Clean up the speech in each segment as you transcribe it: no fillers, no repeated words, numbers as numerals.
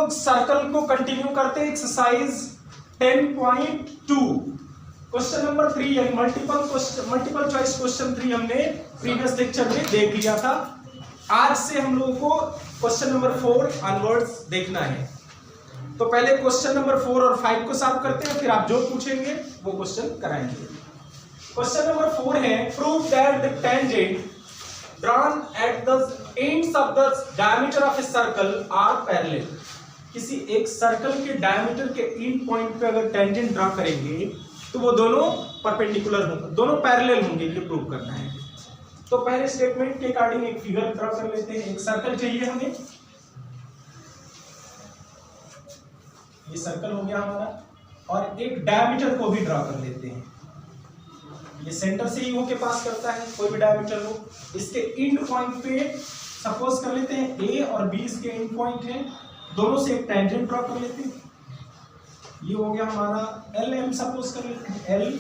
लोग सर्कल को कंटिन्यू करते हैं एक्सरसाइज 10.2 क्वेश्चन नंबर 3 यानी मल्टीपल चॉइस क्वेश्चन 3 हमने प्रीवियस लेक्चर में देख लिया था। आज से हम लोगों को क्वेश्चन नंबर 4 ऑनवर्ड्स देखना है। तो पहले क्वेश्चन नंबर 4 और 5 को सॉल्व करते हैं, फिर आप जो पूछेंगे वो क्वेश्चन कराएंगे। क्वेश्चन नंबर 4 है prove that the tangent drawn at the ends of the diameter of a circle are parallel। किसी एक सर्कल के डायमीटर के एंड पॉइंट पे अगर टेंजेंट ड्रा करेंगे तो वो दोनों परपेंडिकुलर होंगे, दोनों पैरेलल होंगे, ये प्रूव करना है। तो पहले स्टेटमेंट के अकॉर्डिंग एक फिगर ड्रा कर लेते हैं। एक सर्कल चाहिए हमें, ये सर्कल हो गया हमारा, और एक डायमीटर को भी ड्रा कर लेते हैं। ये सेंटर से ई के पास करता है, कोई भी डायमीटर हो। इसके एंड पॉइंट पे सपोज कर लेते हैं ए और बी इसके एंड पॉइंट हैं, दोनों से एक टेंजेंट ड्रा कर लेते हैं। ये हो गया हमारा एल एम सपोज कर लेते हैं, एल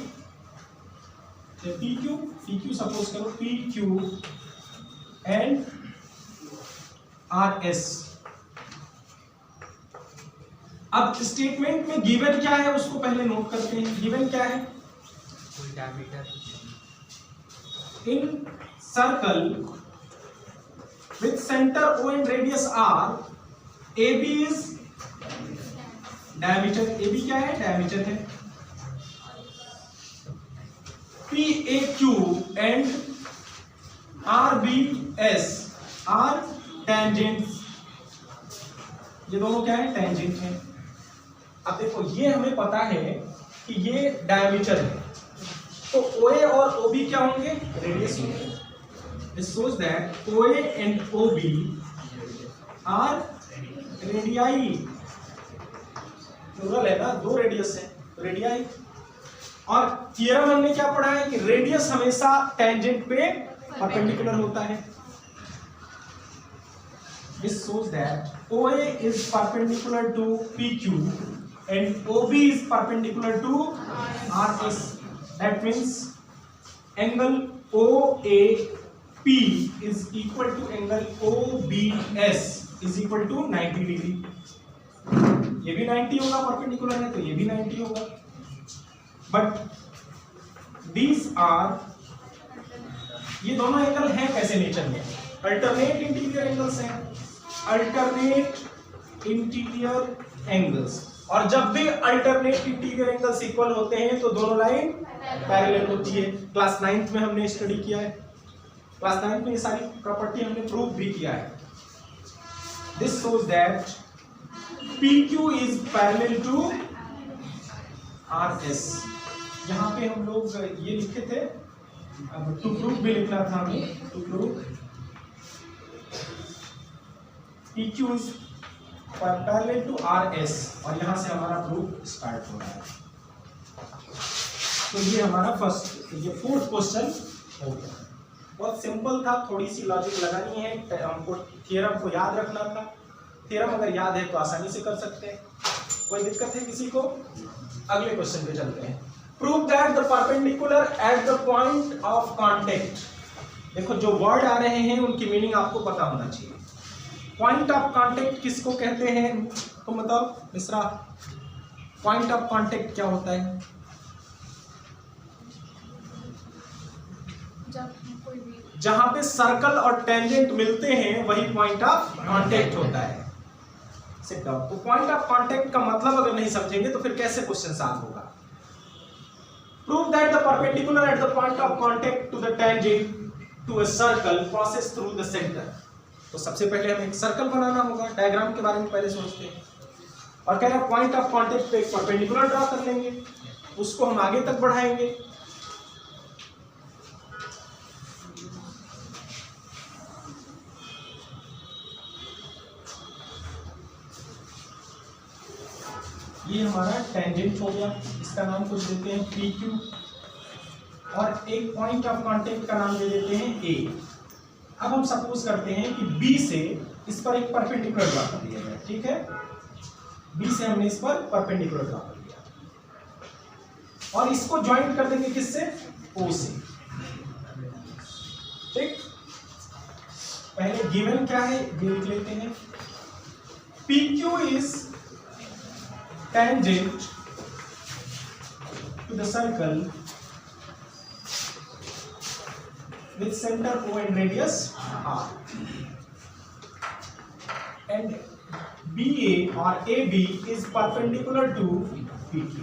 पी क्यू सपोज करो, P Q and R S. अब स्टेटमेंट में गिवन क्या है उसको पहले नोट करते हैं। गिवन क्या है? In circle with center O and radius R, AB is diameter। AB क्या है? diameter है। PAQ and RBS are tangents। ये दोनों क्या है? tangent है। अब देखो ये हमें पता है कि ये डायमीटर है, तो OA और OB क्या होंगे? रेडियस होंगे। This shows that OA and OB are radii। Plural है ना, दो रेडियस है, रेडियाई। और थियरम हमने क्या पढ़ा है कि रेडियस हमेशा टेंजेंट पे परपेंडिकुलर होता है। This shows that OA is perpendicular to PQ and OB is perpendicular to RS। That means angle OAP is equal to angle OBS is equal to 90 degree. ये भी 90 होगा, परपेंडिकुलर है तो ये भी 90 होगा। बट these are, ये दोनों एंगल हैं कैसे नेचर में? अल्टरनेट इंटीरियर एंगल्स हैं, अल्टरनेट इंटीरियर एंगल्स। और जब भी अल्टरनेट इंटीरियर एंगल्स इक्वल होते हैं तो दोनों लाइन पैरेलल होती है। क्लास 9th में हमने स्टडी किया है, क्लास 9th में ये सारी प्रॉपर्टी हमने प्रूव भी किया है। This shows that PQ is parallel to RS। यहाँ पे हम लोग ये लिखे थे, अब टू प्रूव भी लिखना था हमें, to prove PQ is parallel to RS, और यहां से हमारा प्रूफ स्टार्ट हो रहा है। तो ये हमारा फर्स्ट, ये फोर्थ क्वेश्चन हो गया। बहुत सिंपल था, थोड़ी सी लॉजिक लगानी है, हमको थ्योरम को याद रखना था। थ्योरम अगर याद है तो आसानी से कर सकते हैं, कोई दिक्कत है किसी को? अगले क्वेश्चन पे चलते हैं। Prove that the perpendicular at the point of contact. देखो जो वर्ड आ रहे हैं उनकी मीनिंग आपको पता होना चाहिए। पॉइंट ऑफ कांटेक्ट किसको कहते हैं? तो बताओ मिश्रा, पॉइंट ऑफ कांटेक्ट क्या होता है? जहां पे सर्कल और टेंजेंट मिलते हैं वही पॉइंट ऑफ कांटेक्ट होता है। Sit down. तो पॉइंट ऑफ कांटेक्ट का मतलब अगर नहीं समझेंगे तो फिर कैसे क्वेश्चन सॉल्व होगा? Prove that the perpendicular at the point of contact to the tangent to a circle passes through the centre. तो सबसे पहले हमें एक सर्कल बनाना होगा, डायग्राम के बारे में पहले सोचते हैं, और कह रहा है पॉइंट ऑफ कांटेक्ट पे एक परपेंडिकुलर ड्रा कर लेंगे, उसको हम आगे तक बढ़ाएंगे। ये हमारा टेंजेंट हो गया, इसका नाम कुछ देते हैं PQ, और एक पॉइंट ऑफ कांटेक्ट का नाम दे देते हैं A। अब हम सपोज करते हैं कि B से इस पर एक परपेंडिकुलर ड्रा कर दिया जाए, ठीक है? B से हमने इस पर परपेंडिकुलर ड्रा कर दिया, और इसको ज्वाइंट कर देंगे किससे? O से। ठीक, पहले गिवन क्या है ये लिख लेते हैं। PQ is tangent to the circle with center O and radius R, and BA or AB is perpendicular to PQ.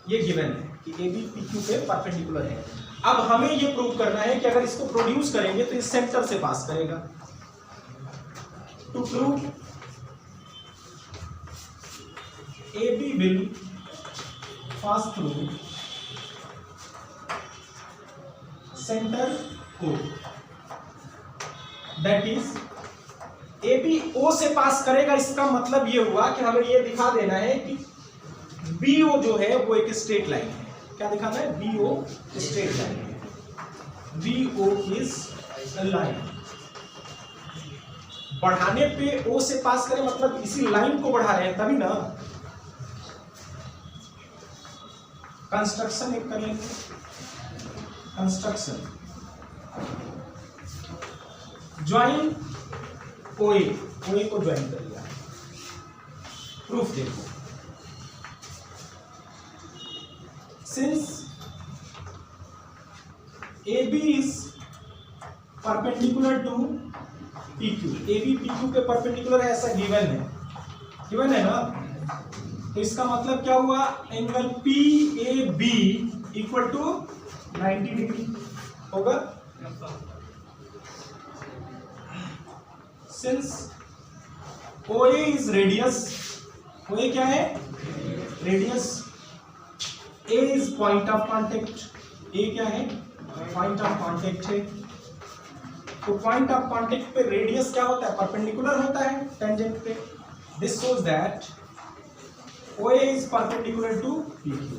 ये गिवन है कि AB PQ पे परपेंडिकुलर है। अब हमें ये प्रूव करना है कि अगर इसको प्रोड्यूस करेंगे तो इस सेंटर से पास करेगा। To prove AB will pass through center O, that is AB O से पास करेगा। इसका मतलब ये हुआ कि हमें ये दिखा देना है कि BO जो है वो एक स्ट्रेट लाइन है। क्या दिखाना है? BO स्ट्रेट लाइन है। BO is line. बढ़ाने पे O से पास करें मतलब इसी लाइन को बढ़ा रहे हैं तभी ना। कंस्ट्रक्शन एक कर लेंगे। कंस्ट्रक्शन ज्वाइन OA को ज्वाइन कर लिया। प्रूफ देखो, since AB is perpendicular to PQ, AB PQ के परपेंडिकुलर है ऐसा गिवन है ना। तो इसका मतलब क्या हुआ? Angle PAB equal to 90 degree होगा। Since OA is radius, OA क्या है? Radius. A is point of contact, A क्या है? पॉइंट ऑफ कॉन्टेक्ट है। तो पॉइंट ऑफ कॉन्टेक्ट पे रेडियस क्या होता है? परपेंडिकुलर होता है टेंजेंट पे। This shows that OA is perpendicular to PQ।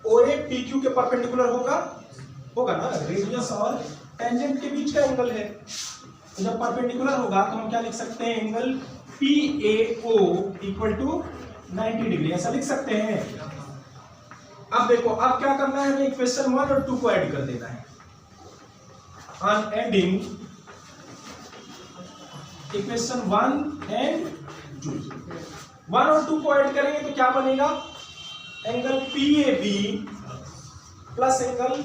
OA PQ के परपेंडिकुलर होगा ना। रेडियस और टेंजेंट के बीच का एंगल है, तो जब परपेंडिकुलर होगा तो हम क्या लिख सकते हैं? Angle PAO equal to 90 degree ऐसा लिख सकते हैं। अब देखो, अब क्या करना है? हमें इक्वेशन 1 और 2 को ऐड कर देना है। ऑन एडिंग इक्वेशन 1 एंड 2, 1 और 2 को ऐड करेंगे तो क्या बनेगा? Angle PAB plus angle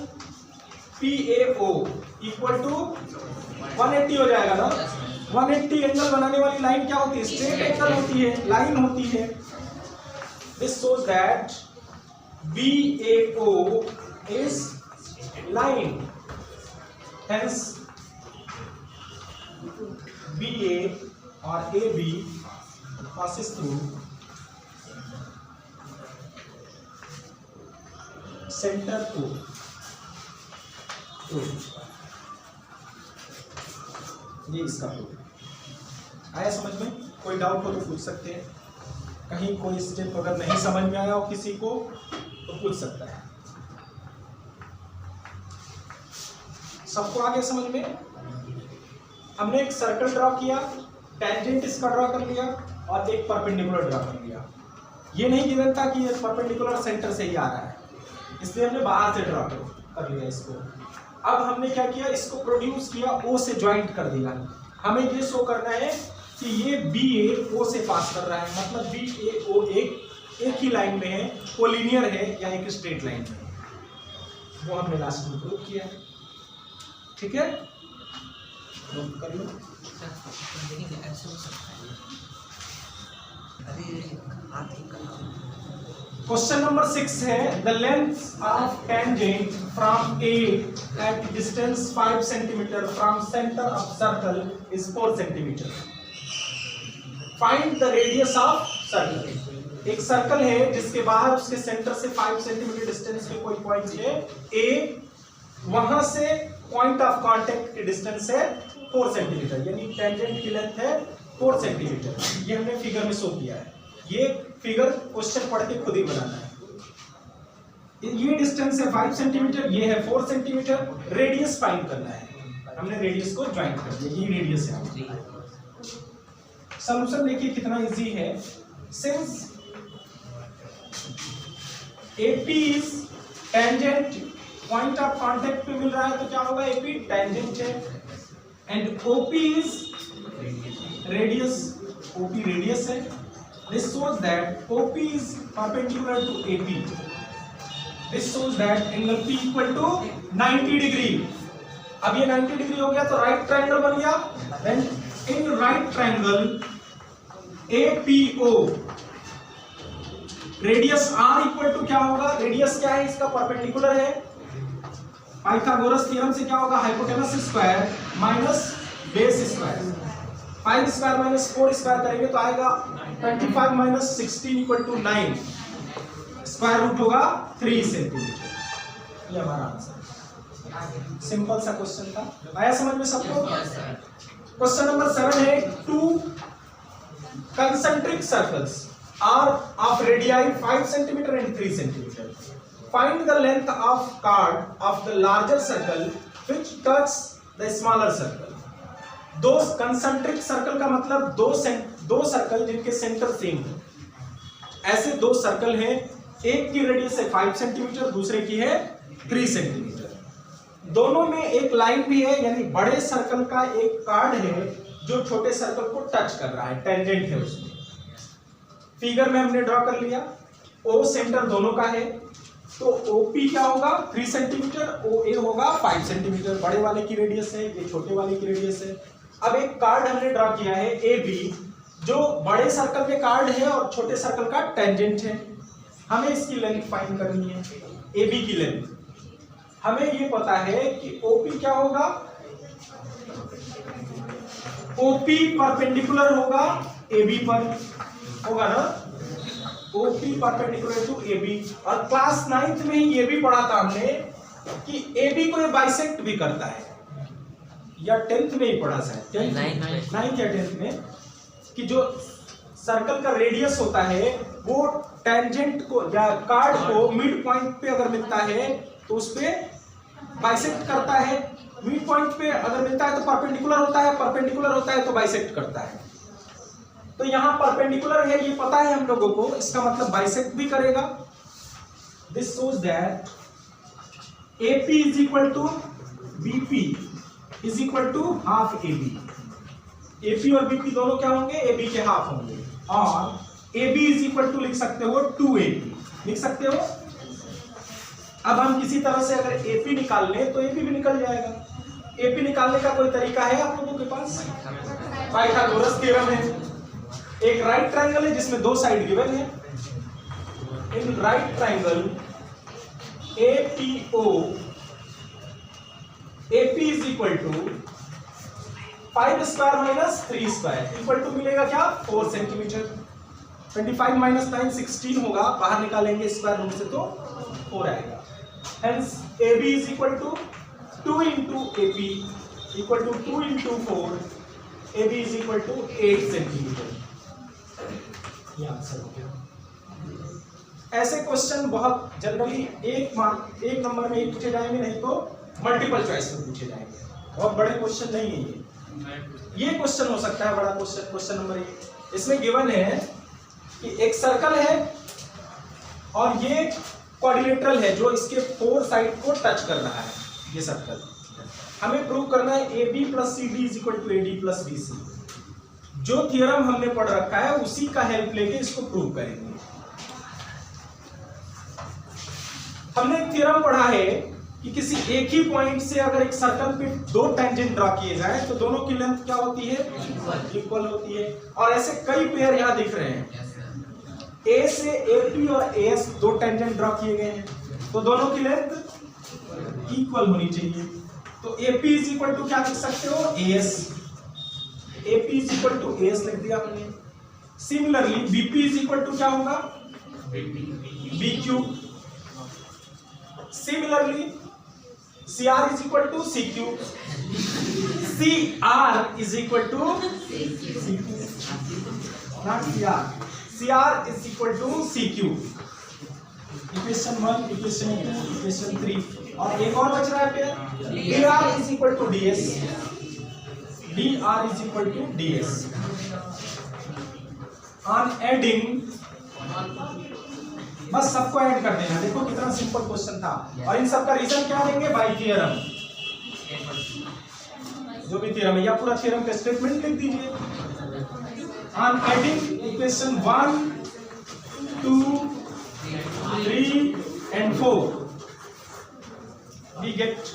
PAO equal to 180 हो जाएगा ना। 180 एंगल बनाने वाली लाइन क्या होती है? स्ट्रेट एंगल होती है, लाइन होती है। This shows that BAO is line, hence BA or AB passes through center O। ये इसका प्रूफ आया समझ में? कोई डाउट हो तो पूछ सकते हैं। कहीं कोई स्टेप अगर नहीं समझ में आया हो किसी को तो पूछ सकता है। सबको आ गया समझ में? हमने एक सर्कल ड्रॉ किया, टेंजेंट इसका ड्रॉ कर लिया और एक परपेंडिकुलर ड्रॉ कर लिया। ये नहीं गिवन था कि ये परपेंडिकुलर सेंटर से ही आ रहा है, इसलिए हमने बाहर से ड्रॉ कर लिया इसको। अब हमने क्या किया? इसको प्रोड्यूस किया, O से ज्वाइंट कर दिया। हमें ये शो करना है कि ये BA O से पास कर रहा है, मतलब BAO एक ही लाइन में है, कोलिनियर है या एक स्ट्रेट लाइन में है। वो हमने लास्ट में प्रूव किया है। ठीक है, नोट कर लो। क्वेश्चन नंबर 6 है, the length of tangent from A at distance 5 centimetre from centre of circle is 4 centimetre. Find the radius of circle. एक सर्कल है जिसके बाहर उसके सेंटर से 5 सेंटीमीटर डिस्टेंस पे कोई पॉइंट है A, वहां से पॉइंट ऑफ कांटेक्ट की डिस्टेंस है 4 सेंटीमीटर, यानी टेंजेंट की लेंथ है 4 सेंटीमीटर। ये हमने फिगर में शो किया है। ये फिगर क्वेश्चन पढ़ के खुद ही बनाना है। ये डिस्टेंस है 5 सेंटीमीटर, ये है 4 सेंटीमीटर। रेडियस फाइंड करना है, हमने रेडियस को ज्वाइन कर दिया, ये रेडियस है। सॉल्यूशन देखिए कितना इजी है। Since AP is tangent, point of contact पे मिल रहा है तो क्या होगा? AP टेंजेंट है। And OP is radius, OP radius है। This shows that OP is perpendicular to AP. This shows that angle P equal to 90 degree. अब ये 90 डिग्री हो गया तो राइट ट्रायंगल बन गया। Then in right triangle APO radius R equal to क्या होगा? रेडियस क्या है इसका? परपेंडिकुलर है। पाइथागोरस थ्योरम से क्या होगा? Hypotenuse square minus base square. 5 square minus 4 square करेंगे तो आएगा 25 minus 16 equal to 9। Square root होगा 3 सेंटीमीटर। ये हमारा आंसर। सिंपल सा क्वेश्चन था, आया समझ में सबको? क्वेश्चन नंबर 7 है, 2 concentric circles are of radii 5 cm and 3 cm. Find the length of chord of the larger circle which touches the smaller circle. दो concentric circle का मतलब दो सर्कल जिनके सेंटर सेम है। ऐसे दो सर्कल हैं, एक की रेडियस है 5 सेंटीमीटर, दूसरे की है 3 सेंटीमीटर। दोनों में एक लाइन भी है, यानी बड़े सर्कल का एक कार्ड है जो छोटे सर्कल को टच कर रहा है, टेंजेंट है उसमें। फिगर में हमने ड्रॉ कर लिया। ओ सेंटर दोनों का है, तो OP क्या होगा? 3 सेंटीमीटर, OA होगा 5 सेंटीमीटर। बड़े वाले की रेडियस है, ये छोटे वाले की रेडियस है। अब एक कार्ड हमने ड्रॉ किया है AB, जो बड़े सर्कल के कार्ड है और छोटे सर्कल का टेंजेंट है। हमें इसकी लेंथ फाइंड करनी है, AB की लेंथ। हमें ये पता है कि OP क्या होगा? OP परपेंडिकुलर होगा AB पर, होगा ना? OP perpendicular to AB। और क्लास 9th में ही ये भी पढ़ा था हमने कि AB को ये बाइसेक्ट भी करता है, या 10th में ही पढ़ा शायद, 9th या 10th में, कि जो सर्कल का रेडियस होता है वो टेंजेंट को या कार्ड को मिड पॉइंट पे अगर मिलता है तो उस पे बाइसेक्ट करता है। मिड पॉइंट पे अगर मिलता है तो परपेंडिकुलर होता है, परपेंडिकुलर होता है तो बाइसेक्ट करता है। तो यहाँ परपेंडिकुलर है ये पता है हम लोगों को, इसका मतलब बाइसेक्ट भी करेगा। This shows that AP is equal to BP is equal to half AB। AP और BP दोनों क्या होंगे? AB के हाफ होंगे। और AB इज इक्वल टू लिख सकते हो 2AP, लिख सकते हो। अब हम किसी तरह से अगर AP निकाल लें तो AP भी निकल जाएगा। AP निकालने का कोई तरीका है आप लोगों के पास? पाइथागोरस थ्योरम है। एक राइट ट्रायंगल है जिसमें दो साइड गिवन है। In right triangle APO AP is equal to 5 square minus 3 square equal to मिलेगा क्या? 4 सेंटीमीटर। 25 माइनस 9 16 होगा, बाहर निकालेंगे स्क्वायर रूट से तो 4 आएगा। Hence AB is equal to 2 into AP equal to 2 into 4. AB is equal to 8 centimetre. ये answer हो गया। ऐसे क्वेश्चन बहुत जनरली एक नंबर में ही पूछे जाएंगे, नहीं तो मल्टीपल चॉइस में पूछे जाएंगे। बहुत बड़े क्वेश्चन नहीं है ये क्वेश्चन हो सकता है बड़ा क्वेश्चन। क्वेश्चन नंबर 1 इसमें गिवन है कि एक सर्कल है और ये क्वाड्रिलेटरल है जो इसके 4 साइड को टच कर रहा है। ये सर्कल हमें प्रूव करना है AB plus CD is equal to AD plus BC। जो थ्योरम हमने पढ़ रखा है उसी का हेल्प लेके इसको प्रूव करेंगे। हमने एक थ्योरम पढ़ा है कि किसी एक ही पॉइंट से अगर एक सर्कल पे 2 टेंजेंट ड्रॉ किए जाए तो दोनों की लेंथ क्या होती है? इक्वल होती है। और ऐसे कई पेयर यहां दिख रहे हैं। A से AP और AS 2 टेंजेंट ड्रॉ किए गए हैं, तो दोनों की लेंथ इक्वल होनी चाहिए। तो AP इज इक्वल टू क्या लिख सकते हो? AS। AP is equal to AS लिख दिया हमने। Similarly BP is equal to क्या होगा? BQ। Similarly CR is equal to CQ। CR is equal to not CR। CR is equal to CQ। Equation 1, equation 2, equation 3 और एक और बच रहा है pair. DR is equal to DS। DR is equal to DS। On adding, बस सबको add कर देना। देखो कितना सिंपल क्वेश्चन था। और इन सब का रीजन क्या देंगे? By theorem. जो भी थ्योरम है या पूरा थ्योरम का स्टेटमेंट लिख दीजिए। on adding equation 1, 2, 3 and 4 we get।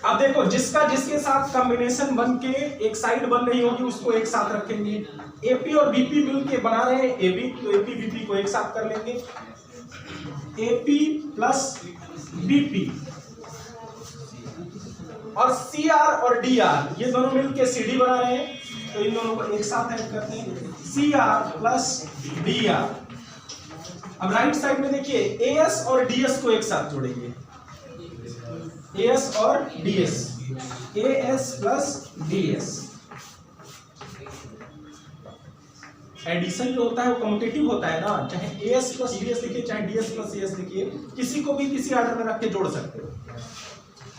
अब देखो जिसका जिसके साथ कॉम्बिनेशन बन के एक साइड बन रही होगी उसको एक साथ रखेंगे। एपी और बीपी मिलके बना रहे हैं एबी, तो एपी बीपी को एक साथ कर लेंगे। एपी प्लस बीपी और सीआर और डीआर ये दोनों मिलके सीडी बना रहे हैं, तो इन दोनों को एक साथ ऐड करते हैं, सीआर प्लस डीआर। अब राइट साइड में देखिए एएस और डीएस को एक साथ जोड़ेंगे, एएस और DS, AS plus DS. Addition जो होता है वो कम्यूटेटिव होता है ना, चाहे एएस प्लस डीएस लिखिए चाहे डीएस प्लस एएस लिखिए, किसी को भी किसी ऑर्डर में रख के जोड़ सकते हो।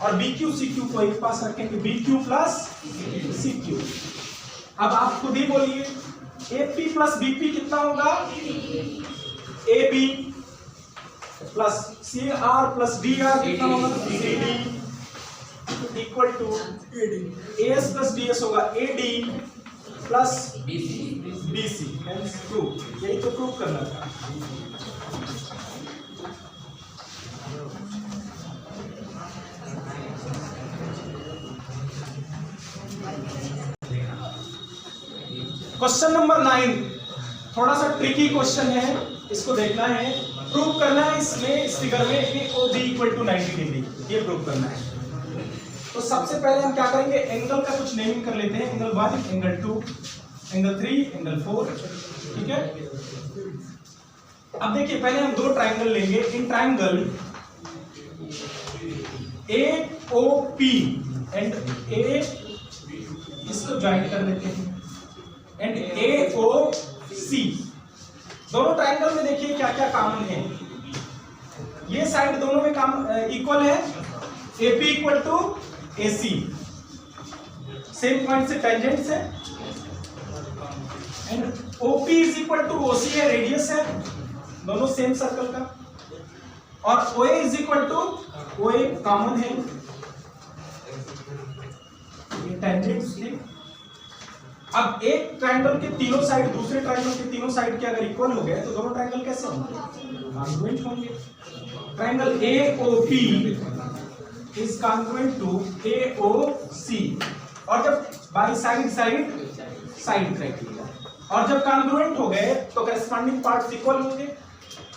और बीक्यू सीक्यू को एक पास रखेंगे, बीक्यू प्लस सीक्यू। अब आप खुद ही बोलिए एपी प्लस बीपी कितना होगा, AB plus CR plus DR कितना होगा, CD equal to AS plus DS होगा, एडी प्लस बीसी। प्रूफ, यही तो प्रूफ करना था। क्वेश्चन नंबर 9 थोड़ा सा ट्रिकी क्वेश्चन है, इसको देखना है, प्रूव करना है। इसमें इस फिगर में A O B equal to 90 degree, ये प्रूव करना है। तो सबसे पहले हम क्या करेंगे, एंगल का कुछ नेमिंग कर लेते हैं, एंगल 1, एंगल 2, एंगल 3, एंगल 4, ठीक है। अब देखिए पहले हम दो ट्राइंगल लेंगे, in triangle A O P and A, इसको ज्वाइन कर लेते हैं, एंड ए ओ सी। दोनों ट्राइंगल में देखिए क्या क्या कॉमन है, ये साइड दोनों में काम इक्वल है, AP equal to AC, same point से टेंजेंट्स है, and OP is equal to OC है, रेडियस है, दोनों सेम सर्कल का, और OA is equal to OA common है, ये टेंजेंट्स थे। अब एक ट्रायंगल के तीनों साइड दूसरे ट्रायंगल के तीनों साइड के अगर इक्वल हो गए तो दोनों ट्रायंगल कैसे होंगे, कॉन्ग्रुएंट होंगे। Triangle AOP is congruent to AOC, और जब बाय साइड क्राइटेरिया, और जब कॉन्ग्रुएंट हो गए तो करेस्पॉन्डिंग पार्ट्स इक्वल होंगे।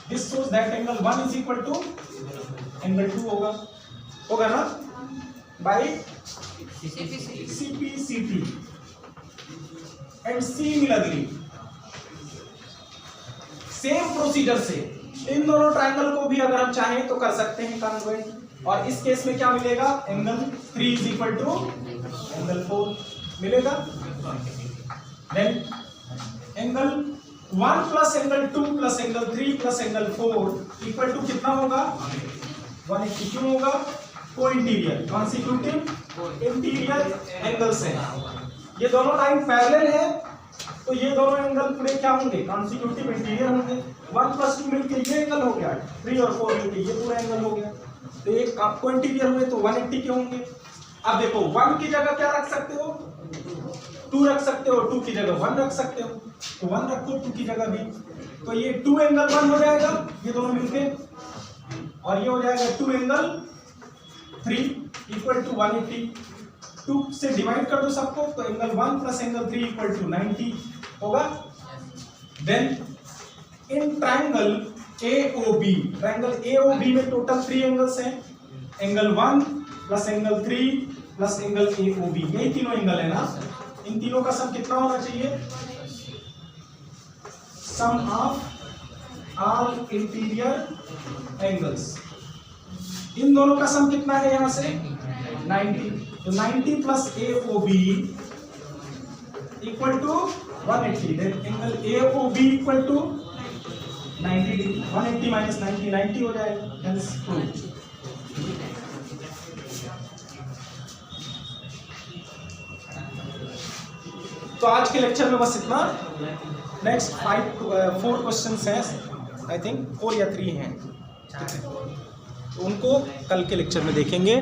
This shows that angle 1 is equal to angle 2 होगा ना, by CP and similarly same procedure से इन दोनों ट्रायंगल को भी अगर हम चाहें तो कर सकते हैं कॉन्ग्रुएंट, और इस केस में क्या मिलेगा, angle 3 is equal to angle 4 मिलेगा। Then angle 1 plus angle 2 plus angle 3 plus angle 4 equal to कितना होगा, 180। क्यों होगा, को इंटीरियर कॉन्सिक्यूटिव इंटीरियर एंगल्स हैं, ये दोनों लाइन पैरेलल है तो ये दोनों एंगल पूरे क्या होंगे, कॉन्सिक्यूटिव इंटीरियर होंगे। 1 प्लस 2 मिलके ये एंगल हो गया, 3 और 4 मिलके ये पूरा एंगल हो गया, तो ये आपको इंटीरियर हुए तो 180 के होंगे। अब देखो 1 की जगह क्या रख सकते हो, 2 रख सकते हो, 2 की जगह 1 रख सकते हो, तो 1 रखो 2 की जगह भी, तो ये 2 एंगल 1 हो जाएगा ये दोनों मिलके, और ये हो जाएगा 2 एंगल 3 इक्वल टू 180। 2 से डिवाइड कर दो सबको, तो angle 1 plus angle 3 equal to 90 होगा। Then in triangle AOB, triangle AOB में टोटल 3 एंगल्स हैं, angle 1 plus angle 3 plus angle AOB, यही तीनों एंगल है ना, इन तीनों का सम कितना होना चाहिए, सम ऑफ ऑल इंटीरियर एंगल्स, इन दोनों का सम कितना है यहां से 90, तो 90 plus AOB equal to 180, then angle AOB equal to 90 degree, 180 minus 90 90 हो जाएगा, हेंस प्रूव्ड। तो आज के लेक्चर में बस इतना, नेक्स्ट 4 क्वेश्चंस हैं, आई थिंक 4 या 3 हैं, तो उनको कल के लेक्चर में देखेंगे।